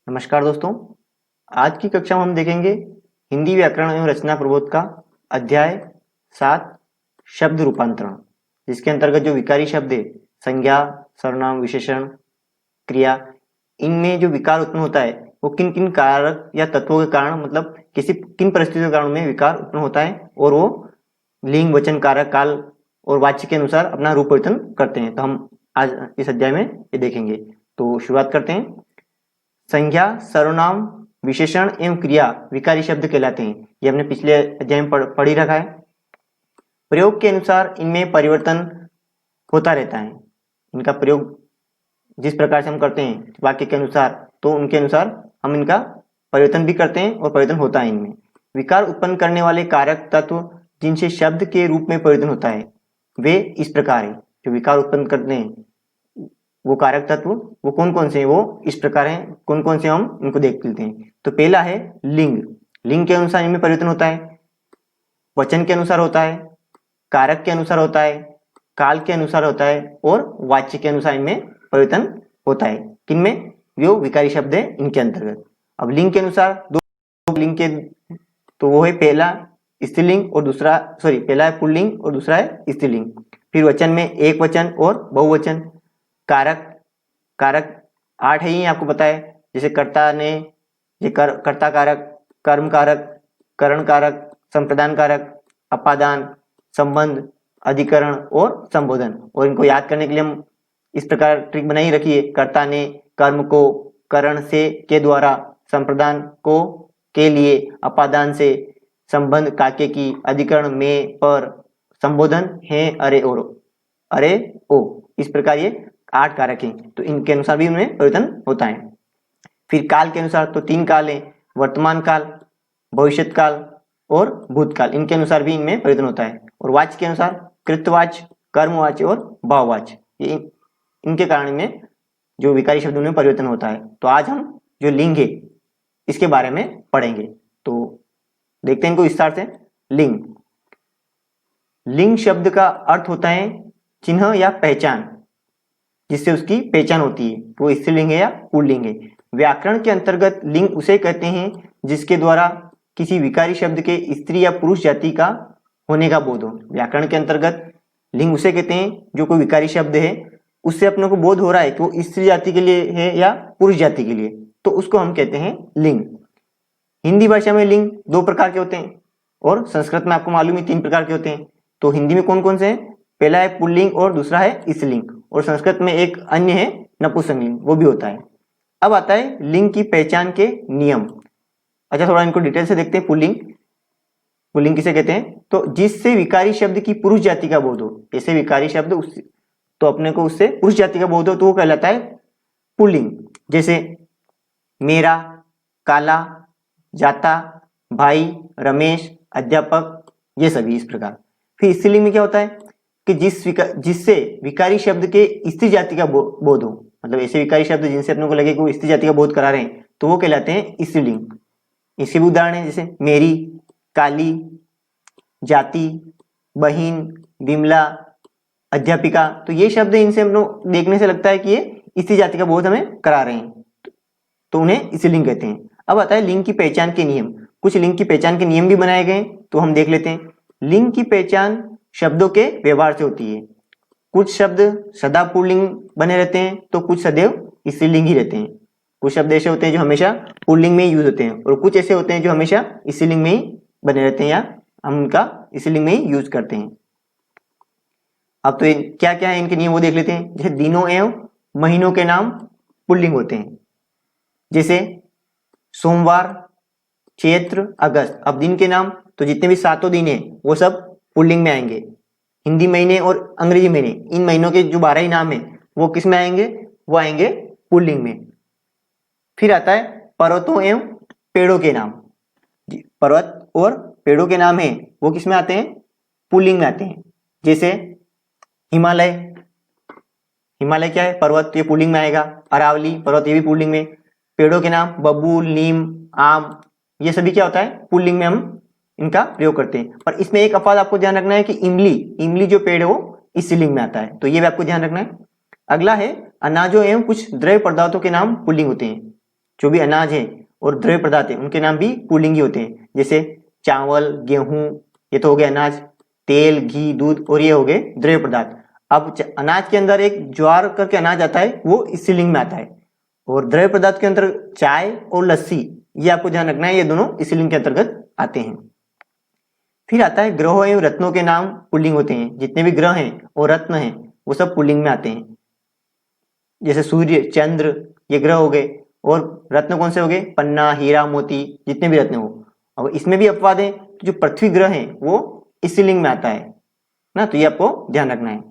नमस्कार दोस्तों। आज की कक्षा में हम देखेंगे हिंदी व्याकरण एवं रचना प्रबोध का अध्याय 7 शब्द रूपांतरण, जिसके अंतर्गत जो विकारी शब्द है संज्ञा, सर्वनाम, विशेषण, क्रिया, इनमें जो विकार उत्पन्न होता है वो किन किन कारक या तत्वों के कारण, मतलब किन परिस्थितियों के कारण में विकार उत्पन्न होता है और वो लिंग, वचन, कारक, काल और वाच्य के अनुसार अपना रूप परिवर्तन करते हैं। तो हम आज इस अध्याय में ये देखेंगे। तो शुरुआत करते हैं। संज्ञा, सर्वनाम, विशेषण एवं क्रिया विकारी शब्द कहलाते हैं। ये हमने पिछले अध्याय में पढ़ ही रखा है। प्रयोग के अनुसार इनमें परिवर्तन होता रहता है। इनका प्रयोग जिस प्रकार से हम करते हैं वाक्य के अनुसार, तो उनके अनुसार हम इनका परिवर्तन भी करते हैं और परिवर्तन होता है इनमें। विकार उत्पन्न करने वाले कारक तत्व जिनसे शब्द के रूप में परिवर्तन होता है वे इस प्रकार है। जो विकार उत्पन्न करते हैं वो कारक तत्व वो कौन कौन से हैं, वो इस प्रकार हैं। कौन कौन से हम इनको देख लेते हैं। तो पहला है लिंग। लिंग के अनुसार इनमें परिवर्तन होता है, वचन के अनुसार होता है, कारक के अनुसार होता है, काल के अनुसार होता है और वाच्य के अनुसार इनमें परिवर्तन होता है। किनमें? जो विकारी शब्द है इनके अंतर्गत। अब लिंग के अनुसार दो लिंग के, तो वो है पहला स्त्रीलिंग और दूसरा, पहला है पुल्लिंग और दूसरा है स्त्रीलिंग। फिर वचन में एक वचन और बहुवचन। कारक 8 है, ही आपको पता है। जैसे कर्ता ने, ये कर्ता कारक, कर्म कारक, करण कारक, संप्रदान कारक, अपादान, संबंध, अधिकरण और संबोधन। और इनको याद करने के लिए हम इस प्रकार ट्रिक बनाई रखी है। कर्ता ने कर्म को करण से के द्वारा, संप्रदान को के लिए, अपादान से, संबंध काके की, अधिकरण में, पर, संबोधन है अरे और अरे ओ। इस प्रकार ये 8 कारक हैं। तो इनके अनुसार भी उनमें परिवर्तन होता है। फिर काल के अनुसार तो 3 काल है, वर्तमान काल, भविष्यत काल और भूतकाल। इनके अनुसार भी इनमें परिवर्तन होता है। और वाच्य के अनुसार कृतवाच्य, कर्मवाच्य और भाववाच्य, ये इनके कारण में जो विकारी शब्दों में परिवर्तन होता है। तो आज हम जो लिंग है इसके बारे में पढ़ेंगे। तो देखते हैं इनको विस्तार से। लिंग। लिंग शब्द का अर्थ होता है चिन्ह या पहचान, जिससे उसकी पहचान होती है। वो स्त्रीलिंग है या पुल्लिंग है। व्याकरण के अंतर्गत लिंग उसे कहते हैं जिसके द्वारा किसी विकारी शब्द के स्त्री या पुरुष जाति का होने का बोध हो। व्याकरण के अंतर्गत लिंग उसे कहते हैं जो कोई विकारी शब्द है उससे अपने को बोध हो रहा है कि वो स्त्री जाति के लिए है या पुरुष जाति के लिए, तो उसको हम कहते हैं लिंग। हिंदी भाषा में लिंग 2 प्रकार के होते हैं और संस्कृत में आपको मालूम है 3 प्रकार के होते हैं। तो हिंदी में कौन कौन से हैं? पहला है पुल्लिंग और दूसरा है स्त्रीलिंग, और संस्कृत में एक अन्य है नपुंसकलिंग, वो भी होता है। अब आता है लिंग की पहचान के नियम। अच्छा, थोड़ा इनको डिटेल से देखते हैं। पुल्लिंग किसे कहते हैं? तो जिससे विकारी शब्द की पुरुष जाति का बोध हो। ऐसे विकारी शब्द तो अपने को उससे पुरुष जाति का बोध हो तो वो कहलाता है पुल्लिंग। जैसे मेरा, काला, जाता, भाई, रमेश, अध्यापक, ये सभी इस प्रकार। फिर स्त्रीलिंग में क्या होता है कि जिससे विकारी शब्द के स्त्री जाति का बोध हो, मतलब ऐसे विकारी शब्द जिनसे अपने को लगे कि वो स्त्री जाति का बोध करा रहे हैं, तो वो कहलाते हैं स्त्रीलिंग। इसके भी उदाहरण है जैसे मेरी, काली, जाति, बहिन, विमला, अध्यापिका। तो ये शब्द इनसे हम लोग देखने से लगता है कि ये स्त्री जाति का बोध हमें करा रहे हैं, तो उन्हें स्त्रीलिंग कहते हैं। अब आता है लिंग की पहचान के नियम। कुछ लिंग की पहचान के नियम भी बनाए गए, तो हम देख लेते हैं। लिंग की पहचान शब्दों के व्यवहार से होती है। कुछ शब्द सदा पुल्लिंग बने रहते हैं तो कुछ सदैव स्त्रीलिंग ही रहते हैं। कुछ शब्द ऐसे होते हैं जो हमेशा पुल्लिंग में ही यूज होते हैं और कुछ ऐसे होते हैं जो हमेशा स्त्रीलिंग में ही बने रहते हैं या हम उनका स्त्रीलिंग में ही यूज करते हैं। अब तो क्या क्या है इनके नियम वो देख लेते हैं। जैसे दिनों एवं महीनों के नाम पुल्लिंग होते हैं। जैसे सोमवार, चैत्र, अगस्त। अब दिन के नाम तो जितने भी 7 दिन है वो सब पुल्लिंग में आएंगे। हिंदी महीने और अंग्रेजी महीने, इन महीनों के जो 12 ही नाम है वो किस में आएंगे? वो आएंगे पुल्लिंग में। फिर आता है पर्वतों एवं पेड़ों के नाम। पर्वत और पेड़ों के नाम है वो किस में आते हैं? पुल्लिंग में आते हैं। जैसे हिमालय, हिमालय क्या है? पर्वत, ये पुल्लिंग में आएगा। अरावली पर्वत, ये भी पुल्लिंग में। पेड़ों के नाम बबूल, नीम, आम, ये सभी क्या होता है? पुल्लिंग में हम इनका प्रयोग करते हैं। और इसमें एक अपवाद आपको ध्यान रखना है कि इमली जो पेड़ है वो स्त्रीलिंग में आता है, तो ये भी आपको ध्यान रखना है। अगला है अनाजों एवं कुछ द्रव्य पदार्थों के नाम पुल्लिंग होते हैं। जो भी अनाज है और द्रव्य पदार्थ है उनके नाम भी पुल्लिंगी होते हैं। जैसे चावल, गेहूं, ये तो हो गए अनाज, तेल, घी, दूध, और ये हो गए द्रव्य पदार्थ। अब अनाज के अंदर एक ज्वार करके अनाज आता है, वो स्त्रीलिंग में आता है, और द्रव्य पदार्थ के अंदर चाय और लस्सी, ये आपको ध्यान रखना है, ये दोनों स्त्रीलिंग के अंतर्गत आते हैं। फिर आता है ग्रहों एवं रत्नों के नाम पुल्लिंग होते हैं। जितने भी ग्रह हैं और रत्न हैं वो सब पुल्लिंग में आते हैं। जैसे सूर्य, चंद्र, ये ग्रह हो गए, और रत्न कौन से हो गए? पन्ना, हीरा, मोती, जितने भी रत्न हो। अब इसमें भी अपवाद है, तो जो पृथ्वी ग्रह है वो स्त्रीलिंग में आता है ना, तो ये आपको ध्यान रखना है।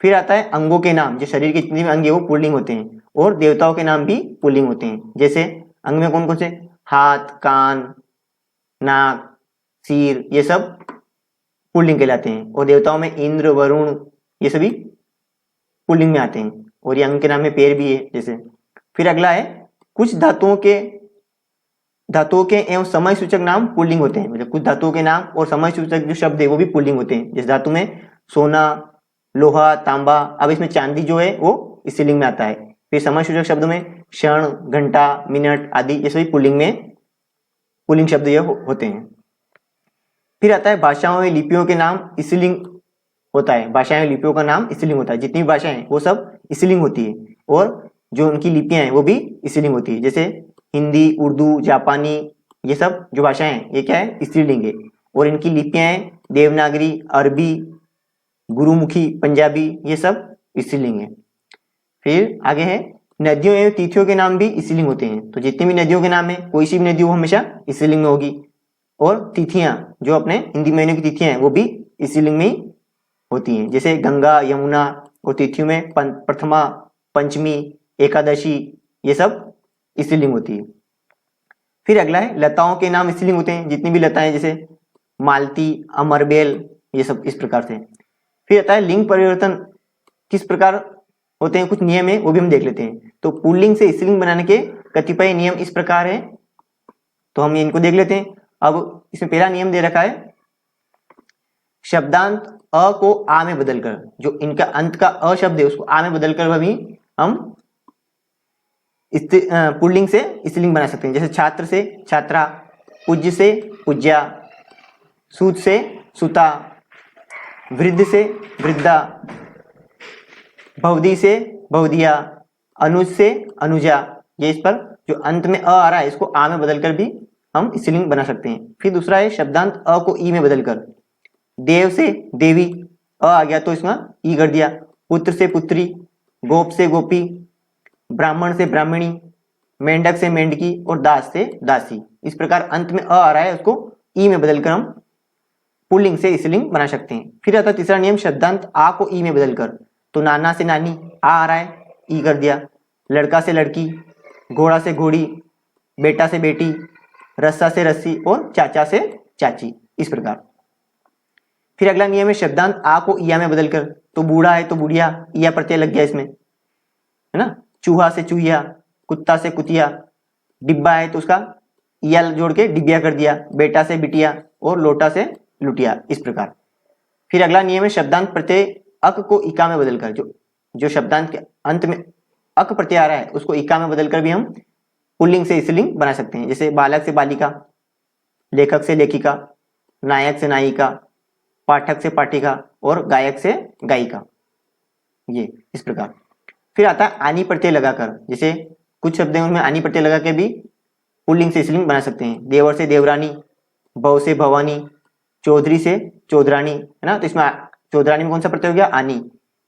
फिर आता है अंगों के नाम। जो शरीर के जितने भी अंग है वो पुल्लिंग होते हैं, और देवताओं के नाम भी पुल्लिंग होते हैं। जैसे अंग में कौन कौन से? हाथ, कान, नाक, सिर, ये सब पुल्लिंग कहलाते हैं। और देवताओं में इंद्र, वरुण, ये सभी पुल्लिंग में आते हैं, और ये अंग के नाम में पैर भी है जैसे। फिर अगला है कुछ धातुओं के एवं समय सूचक नाम पुल्लिंग होते हैं। मतलब कुछ धातुओं के नाम और समय सूचक जो शब्द है वो भी पुल्लिंग होते हैं। जिस धातु में सोना, लोहा, तांबा, अब इसमें चांदी जो है वो स्त्रीलिंग में आता है। फिर समय सूचक शब्दों में क्षण, घंटा, मिनट आदि, ये सभी पुल्लिंग शब्द ये होते हैं। फिर आता है भाषाओं में लिपियों के नाम स्त्रीलिंग होता है। भाषाएं, लिपियों का नाम स्त्रीलिंग होता है। जितनी भी भाषाएं हैं वो सब स्त्रीलिंग होती है, और जो उनकी लिपियां हैं वो भी स्त्रीलिंग होती है। जैसे हिंदी, उर्दू, जापानी, ये सब जो भाषाएं हैं ये क्या है? स्त्रीलिंग है, और इनकी लिपियां हैं देवनागरी, अरबी, गुरुमुखी, पंजाबी, ये सब स्त्रीलिंग है। फिर आगे है नदियों एवं तिथियों के नाम भी स्त्रीलिंग होते हैं। तो जितनी भी नदियों के नाम है, कोई सी भी नदी वो हमेशा स्त्रीलिंग में होगी, और तिथियां, जो अपने हिंदी महीने की तिथियां हैं वो भी स्त्रीलिंग में ही होती हैं। जैसे गंगा, यमुना, और तिथियों में प्रथमा, पंचमी, एकादशी, ये सब स्त्रीलिंग होती है। फिर अगला है लताओं के नाम स्त्रीलिंग होते हैं। जितनी भी लताएं, जैसे मालती, अमरबेल, ये सब इस प्रकार से। फिर आता है लिंग परिवर्तन किस प्रकार होते हैं, कुछ नियम है वो भी हम देख लेते हैं। तो पुल्लिंग से स्त्रीलिंग बनाने के कतिपय नियम इस प्रकार है, तो हम इनको देख लेते हैं। अब इसमें पहला नियम दे रखा है, शब्दांत अ को आ में बदलकर, जो इनका अंत का अ शब्द है उसको आ में बदलकर भी हम पुल्लिंग से स्त्रीलिंग बना सकते हैं। जैसे छात्र से छात्रा, पूज्य से पूज्या, सूत से सुता, वृद्ध से वृद्धा, भवदी से भवदिया, अनुज से अनुजा, ये इस पर जो अंत में अ आ रहा है इसको आ में बदलकर भी हम स्त्रीलिंग बना सकते हैं। फिर दूसरा है शब्दांत अ को ई में बदलकर, देव से देवी, अ आ गया तो इसमें ई कर दिया, पुत्र से पुत्री, गोप से गोपी, ब्राह्मण से ब्राह्मणी, मेंढक से मेंढकी, और दास से दासी। इस प्रकार अंत में अ आ रहा है उसको ई में बदलकर हम पुल्लिंग से स्त्रीलिंग बना सकते हैं। फिर आता है तीसरा नियम शब्दांत आ को ई में बदलकर, तो नाना से नानी, आ रहा है ई कर दिया, लड़का से लड़की, घोड़ा से घोड़ी, बेटा से बेटी, रस्सा से रस्सी, और चाचा से चाची, इस प्रकार। फिर अगला नियम है शब्दांत आ को इया में बदलकर, तो बूढ़ा है तो बुढ़िया, इया प्रत्यय लग गया इसमें, है ना। चूहा से चूहिया, कुत्ता से कुतिया, डिब्बा है तो उसका इया जोड़ के डिबिया कर दिया, बेटा से बिटिया, और लोटा से लुटिया, इस प्रकार। फिर अगला नियम है शब्दांत प्रत्यय अक को इका में बदलकर, जो शब्दांत के अंत में अक प्रत्यय आ रहा है उसको इका में बदलकर भी हम पुल्लिंग से स्त्रीलिंग बना सकते हैं। जैसे बालक से बालिका, लेखक से लेखिका, नायक से नायिका, पाठक से पाठिका, और गायक से गायिका, ये इस प्रकार। फिर आता है आनी प्रत्यय लगाकर, जैसे कुछ शब्द हैं उनमें आनी प्रत्यय लगा के भी पुल्लिंग से स्त्रीलिंग बना सकते हैं। देवर से देवरानी, भव से भवानी, चौधरी से चौधरानी, है ना, तो इसमें चौधरानी में कौन सा प्रत्यय हो गया? आनी।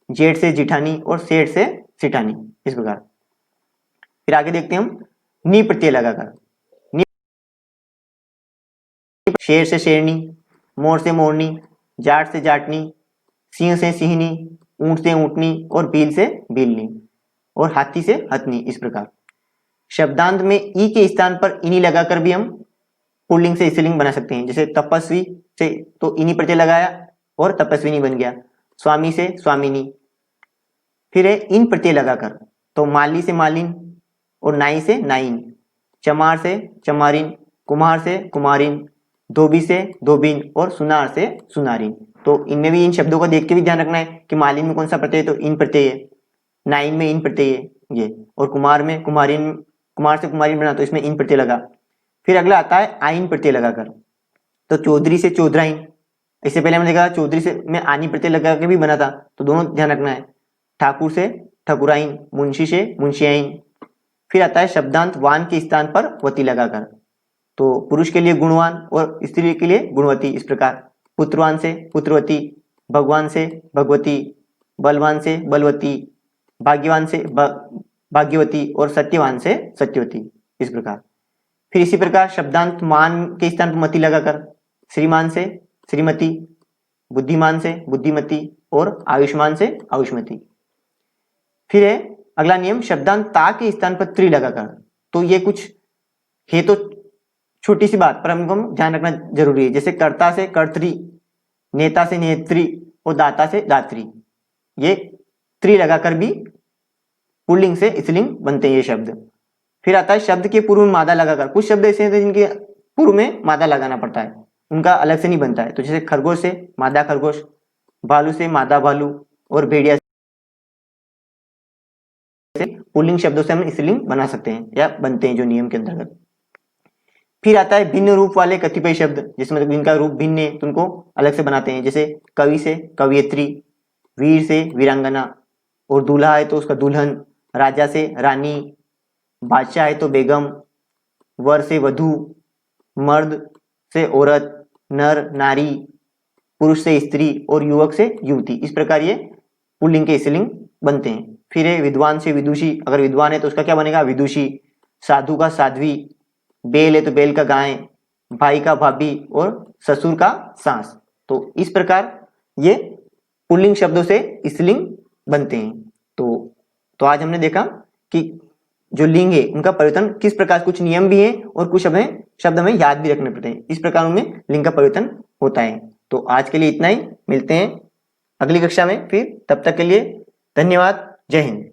जेठ से जिठानी, और सेठ से सिठानी, इस प्रकार। फिर आगे देखते हैं हम नी प्रत्यय लगाकर, शेर से शेरनी, मोर से मोरनी, जाट से जाटनी, सिंह से सिंहनी, ऊंट से ऊंटनी, और भील से भीलनी, और हाथी से हथनी, इस प्रकार। शब्दांत में ई के स्थान पर इनी लगाकर भी हम पुल्लिंग से स्त्रीलिंग बना सकते हैं। जैसे तपस्वी से तो इनी प्रत्यय लगाया और तपस्विनी बन गया, स्वामी से स्वामिनी। फिर है इन प्रत्यय लगाकर, तो माली से मालिन, और नाई से नाइन, चमार से चमारिन, कुम्हार से कुमारिन, धोबी से धोबिन, और सुनार से सुनारिन। तो इनमें भी इन शब्दों को देख के भी ध्यान रखना है कि मालिन में कौन सा प्रत्यय है, तो इन प्रत्यय है, नाइन में इन प्रत्यय है ये, और कुमार में कुमारिन कुमार से कुमारी बना तो इसमें इन प्रत्यय लगा। फिर अगला आता है आइन प्रत्यय लगाकर, तो चौधरी से चौधराइन, इससे पहले हमने देखा चौधरी से में आनी प्रत्यय लगा के भी बना था, तो दोनों ध्यान रखना है। ठाकुर से ठकुराइन, मुंशी से मुंशियाइन। फिर आता है शब्दांत वान के स्थान पर वती लगाकर, तो पुरुष के लिए गुणवान और स्त्री के लिए गुणवती। इस प्रकार पुत्रवान से पुत्रवती, भगवान से भगवती, बलवान से बलवती, भाग्यवान से भाग्यवती और सत्यवान से सत्यवती। इस प्रकार फिर इसी प्रकार शब्दांत मान के स्थान पर मति लगाकर श्रीमान से श्रीमती, बुद्धिमान से बुद्धिमती और आयुष्मान से आयुष्मती। फिर है अगला नियम शब्दांत ता के स्थान पर त्रि लगाकर, तो ये कुछ है तो छोटी सी बात पर हमको ध्यान रखना जरूरी है। जैसे कर्ता से कर्त्री, नेता से नेत्री और दाता से दात्री, ये त्रि लगाकर भी पुल्लिंग से स्त्रीलिंग बनते हैं ये शब्द। फिर आता है शब्द के पूर्व में मादा लगाकर, कुछ शब्द ऐसे हैं जिनके पूर्व में मादा लगाना पड़ता है, उनका अलग से नहीं बनता है। तो जैसे खरगोश से मादा खरगोश, भालू से मादा भालू और भेड़िया से पुल्लिंग शब्दों से हम स्त्रीलिंग बना सकते हैं या बनते हैं जो नियम के अंतर्गत। फिर आता है भिन्न रूप वाले कतिपय शब्द, जिसमें जिनका रूप भिन्न है तो उनको अलग से बनाते हैं। जैसे कवि से कवियत्री, वीर से वीरांगना और दूल्हा है तो उसका दुल्हन, राजा से रानी, बादशाह है तो बेगम, वर से वधू, मर्द से औरत, नर नारी, पुरुष से स्त्री और युवक से युवती। इस प्रकार ये पुल्लिंग के स्त्रीलिंग बनते हैं। फिर है विद्वान से विदुषी, अगर विद्वान है तो उसका क्या बनेगा विदुषी, साधु का साध्वी, बेल है तो बेल का गाय, भाई का भाभी और ससुर का सास। तो इस प्रकार ये पुल्लिंग शब्दों से स्त्रीलिंग बनते हैं। तो आज हमने देखा कि जो लिंग है उनका परिवर्तन किस प्रकार, कुछ नियम भी है और कुछ हमें शब्द हमें याद भी रखने पड़ते हैं, इस प्रकार उनमें लिंग का परिवर्तन होता है। तो आज के लिए इतना ही, मिलते हैं अगली कक्षा में फिर, तब तक के लिए धन्यवाद, जय हिंद।